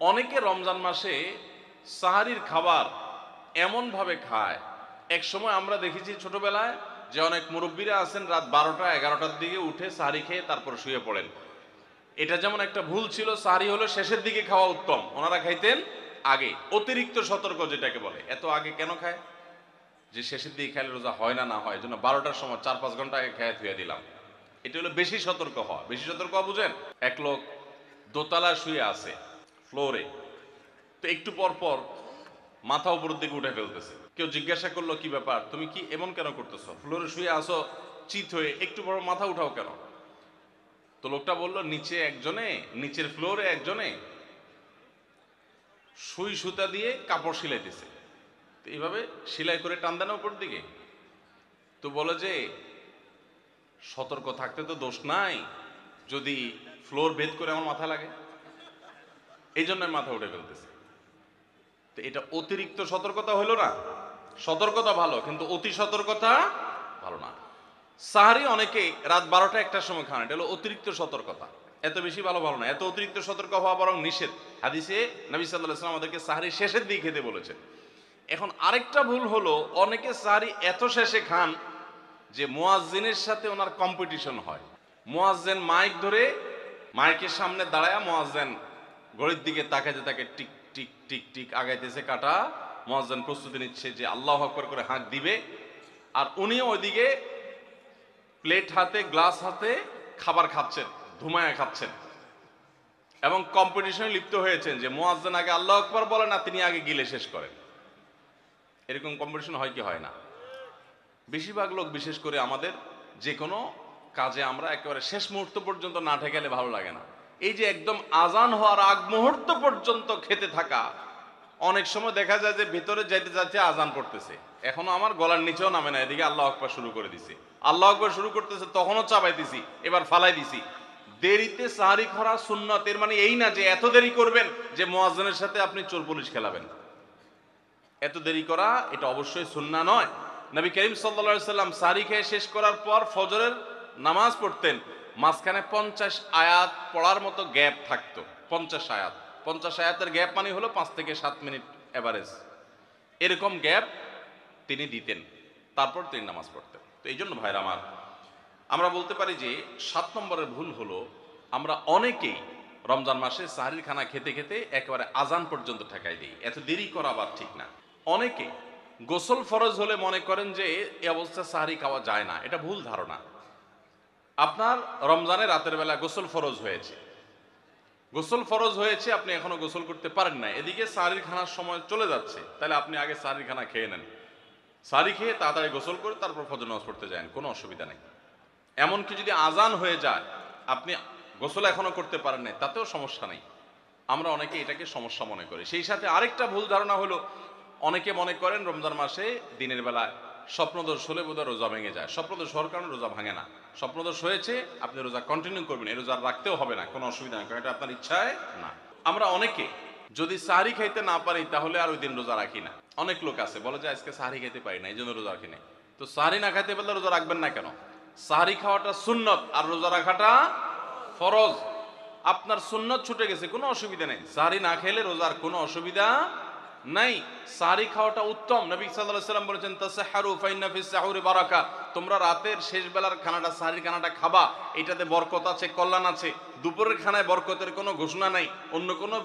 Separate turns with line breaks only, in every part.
অনেকে রমজান মাসে সাহারির খাবার এমনভাবে খায়, এক সময় আমরা দেখেছি ছোটবেলায় যে অনেক মুরব্বীরা আছেন রাত 12টা 11টার দিকে উঠে সাহারি খেয়ে তারপর শুয়ে পড়েন। এটা যেমন একটা ভুল ছিল, সাহারি হলো শেষের দিকে খাওয়া উত্তম, ওনারা খাইতেন আগে। অতিরিক্ত সতর্ক যেটাকে বলে, এত আগে কেন খায়? যে শেষের দিকে খাইলে রোজা হয় না, না হয়, এই জন্য 12টার সময় 4-5 ঘন্টা আগে খেয়ে ধুয়ে দিলাম। এটা হলো বেশি সতর্ক হওয়া। বেশি সতর্ক হওয়া বুঝেন? এক লোক দোতলা শুয়ে আছে ফ্লোরে, তো একটু পর পর মাথা উপরের দিকে উঠে ফেলতেছে। কেউ জিজ্ঞাসা করলো কি ব্যাপার, তুমি কি এমন কেন করতেছো? ফ্লোরে শুয়ে আসো চিত হয়ে, একটু বড় মাথা উঠাও কেন? তো লোকটা বললো নিচের ফ্লোরে একজনে সুই সুতা দিয়ে কাপড় সিলাইতেছে, তো এইভাবে সেলাই করে টান দেন উপর দিকে। তো বলে যে সতর্ক থাকতে তো দোষ নাই, যদি ফ্লোর ভেদ করে আমার মাথা লাগে, এই জন্য মাথা উঠে ফেলতেছে। তো এটা অতিরিক্ত সতর্কতা হলো না? সতর্কতা ভালো, কিন্তু অতি সতর্কতা ভালো না। সাহারি অনেকে রাত 12টা 1টার সময় খান, এটা হলো অতিরিক্ত সতর্কতা। এত বেশি ভালো না, এত অতিরিক্ত সতর্ক হওয়া বরং নিষেধ। হাদিসে নবী সাল্লাল্লাহু আলাইহি ওয়াসাল্লাম আমাদেরকে সাহারি শেষের দিকে খেতে বলেছেন। এখন আরেকটা ভুল হলো, অনেকে সাহারি এত শেষে খান যে মুয়াজ্জিনের সাথে ওনার কম্পিটিশন হয়। মুয়াজ্জিন মাইক ধরে, মাইকের সামনে দাঁড়ায় মুয়াজ্জিন ঘড়ির দিকে তাকাইতে তাকে টিক টিক টিক টিক আগাইতেছে কাটা। মুয়াজ্জিন প্রস্তুতি নিচ্ছে যে আল্লাহু আকবার করে হাঁক দিবে, আর উনিও ওইদিকে প্লেট হাতে গ্লাস হাতে খাবার খাচ্ছেন, ধুমায়া খাচ্ছেন, এবং কম্পিটিশনে লিপ্ত হয়েছেন যে মুয়াজ্জিন আগে আল্লাহু আকবার বলে না, তিনি আগে গিলে শেষ করেন। এরকম কম্পিটিশন হয় কি হয় না? বেশিরভাগ লোক, বিশেষ করে আমাদের যে কোনো কাজে আমরা একেবারে শেষ মুহূর্ত পর্যন্ত না ঠেকালে ভালো লাগে না। এই যে একদম আজান হওয়ার আগ মুহূর্ত পর্যন্ত খেতে থাকা, অনেক সময় দেখা যায় যে ভিতরে যাইতে যাচ্ছে আজান পড়তেছে, এখনো আমার গলার নিচেও নামে না, এদিকে আল্লাহ আকবার শুরু করে দিছি, আল্লাহ আকবার শুরু করতেছে, তখনও চাপাইতেছি, এবার ফালাই দিছি। দেরিতে সাহারি খাওয়া সুন্নাত, এর মানে এই না যে এত দেরি করবেন যে মুয়াজ্জিনের সাথে আপনি চোর পুলিশ খেলাবেন। এত দেরি করা এটা অবশ্যই সুন্নাহ নয়। নবী করিম সাল্লাল্লাহু আলাইহি সাল্লাম সাহারি খেয়ে শেষ করার পর ফজরের নামাজ পড়তেন, মাঝখানে 50 আয়াত পড়ার মতো গ্যাপ থাকতো। 50 আয়াত, 50 আয়াতের গ্যাপ মানে হলো 5 থেকে 7 মিনিট এভারেজ, এরকম গ্যাপ তিনি দিতেন, তারপর তিনি নামাজ পড়তেন। তো এই জন্য ভাইরা আমার, আমরা বলতে পারি যে 7 নম্বরের ভুল হলো, আমরা অনেকেই রমজান মাসে সাহারির খানা খেতে খেতে একেবারে আজান পর্যন্ত ঠেকাই দিই। এত দেরি করা আবার ঠিক না। অনেকে গোসল ফরজ হলে মনে করেন যে এই অবস্থা সাহারি খাওয়া যায় না, এটা ভুল ধারণা। আপনার রমজানে রাতের বেলা গোসল ফরজ হয়েছে, আপনি এখনো গোসল করতে পারেন না, এদিকে সাহারির খানার সময় চলে যাচ্ছে, তাহলে আপনি আগে সাহারির খানা খেয়ে নেন, সাহারি খেয়ে তাড়াতাড়ি গোসল করে তারপর ফজর নামাজ পড়তে যান, কোনো অসুবিধা নেই। এমনকি যদি আজান হয়ে যায়, আপনি গোসল এখনো করতে পারেন না, তাতেও সমস্যা নেই। আমরা অনেকে এটাকে সমস্যা মনে করি। সেই সাথে আরেকটা ভুল ধারণা হলো, অনেকে মনে করেন রমজান মাসে দিনের বেলায় স্বপ্নদোষ হলে বোধহয় রোজা ভেঙে যায়। স্বপ্নদোষ হওয়ার কারণে রোজা ভাঙে না। স্বপ্নদোষ হয়েছে, আপনি রোজা কন্টিনিউ করবেন, এই রোজা রাখতেও হবে না, কোনো অসুবিধা নেই, কারণ এটা আপনার ইচ্ছায় না। আমরা অনেকে যদি সাহারি খাইতে না পারি তাহলে আর ওই দিন রোজা রাখি না। অনেক লোক আছে বলে যে আজকে সাহারি খাইতে পারি না, এই জন্য রোজা রাখি না। তো সাহারি না খাইতে পারলে রোজা রাখবেন না কেন? সাহারি খাওয়াটা সুন্নত আর রোজা রাখাটা ফরজ। আপনার সুন্নত ছুটে গেছে, কোনো অসুবিধা নেই, সাহারি না খেলে রোজার কোনো অসুবিধা নাই। সাহারি খাওয়াটা উত্তম। নবী সাল্লাল্লাহু আলাইহি ওয়াসাল্লাম বলেছেন, তাসাহহারু ফাইন্না ফিস সাহুরি বারাকা, তোমরা রাতের শেষ বেলার খানাটা, সাহারির খানাটা খাবা, এটাতে বরকত আছে, কল্যাণ আছে। দুপুরের খানায় বরকতের কোনো ঘোষণা নাই, অন্য কোনো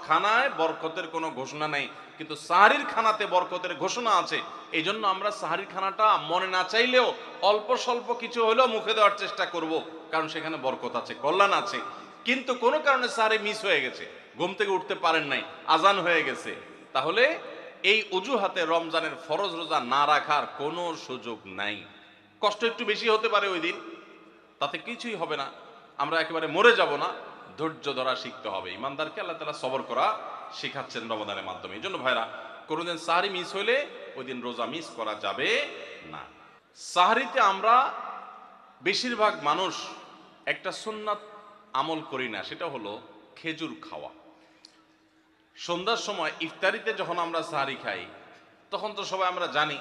খানায় বরকতের কোনো ঘোষণা নাই, কিন্তু সাহারির খানাতে বরকতের ঘোষণা আছে। এই জন্য আমরা সাহারির খানাটা মনে না চাইলেও অল্প স্বল্প কিছু হলেও মুখে দেওয়ার চেষ্টা করব, কারণ সেখানে বরকত আছে, কল্যাণ আছে। কিন্তু কোনো কারণে সাহারি মিস হয়ে গেছে, ঘুম থেকে উঠতে পারেন নাই, আজান হয়ে গেছে, তাহলে এই অজুহাতে রমজানের ফরজ রোজা না রাখার কোনো সুযোগ নাই। কষ্ট একটু বেশি হতে পারে ওই দিন, তাতে কিছুই হবে না, আমরা একেবারে মরে যাব না। ধৈর্য ধরা শিখতে হবে। ইমানদারকে আল্লাহ তাআলা সবর করা শেখাচ্ছেন রমজানের মাধ্যমে। এই জন্য ভাইরা, কোনোদিন সাহারি মিস হইলে ওই দিন রোজা মিস করা যাবে না। সাহারিতে আমরা বেশিরভাগ মানুষ একটা সুন্নাত আমল করি না, সেটা হলো খেজুর খাওয়া। সন্ধ্যার সময় ইফতারিতে যখন আমরা সাহারি খাই, তখন তো সবাই আমরা জানি,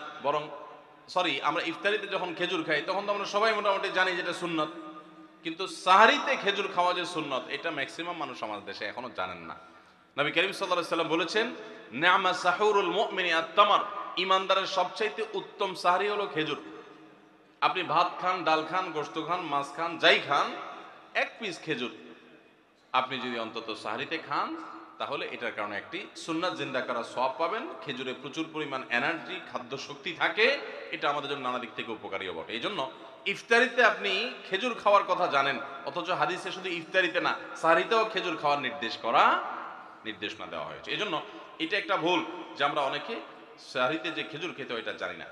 আমরা ইফতারিতে যখন খেজুর খাই তখন তো আমরা সবাই মোটামুটি জানি যেটা সুন্নত। কিন্তু সাহারিতে খেজুর খাওয়া যে সুন্নত, এটা ম্যাক্সিমাম মানুষ আমাদের দেশে এখনো জানেন না। নবী করিম সাল্লাল্লাহু আলাইহি সাল্লাম বলেছেন, নি'মা সাহুরুল মুমিনি আত-তামার, ঈমানদারের সবচাইতে উত্তম সাহরি হলো খেজুর। আপনি ভাত খান, ডাল খান, গোশত খান, মাছ খান, যাই খান, এক পিস খেজুর আপনি যদি অন্তত সাহরিতে খান, তাহলে এটার কারণে একটি সুন্নাত জিন্দা করা সওয়াব পাবেন। খেজুরে প্রচুর পরিমাণ এনার্জি, খাদ্য শক্তি থাকে, এটা আমাদের জন্য নানা দিক থেকে উপকারীও বটে। এই জন্য ইফতারিতে আপনি খেজুর খাওয়ার কথা জানেন, অথচ হাদিসে শুধু ইফতারিতে না, সাহরিতেও খেজুর খাওয়ার নির্দেশনা দেওয়া হয়েছে। এই জন্য এটা একটা ভুল যে আমরা অনেকে সাহরিতে যে খেজুর খেতে হয় এটা জানি না।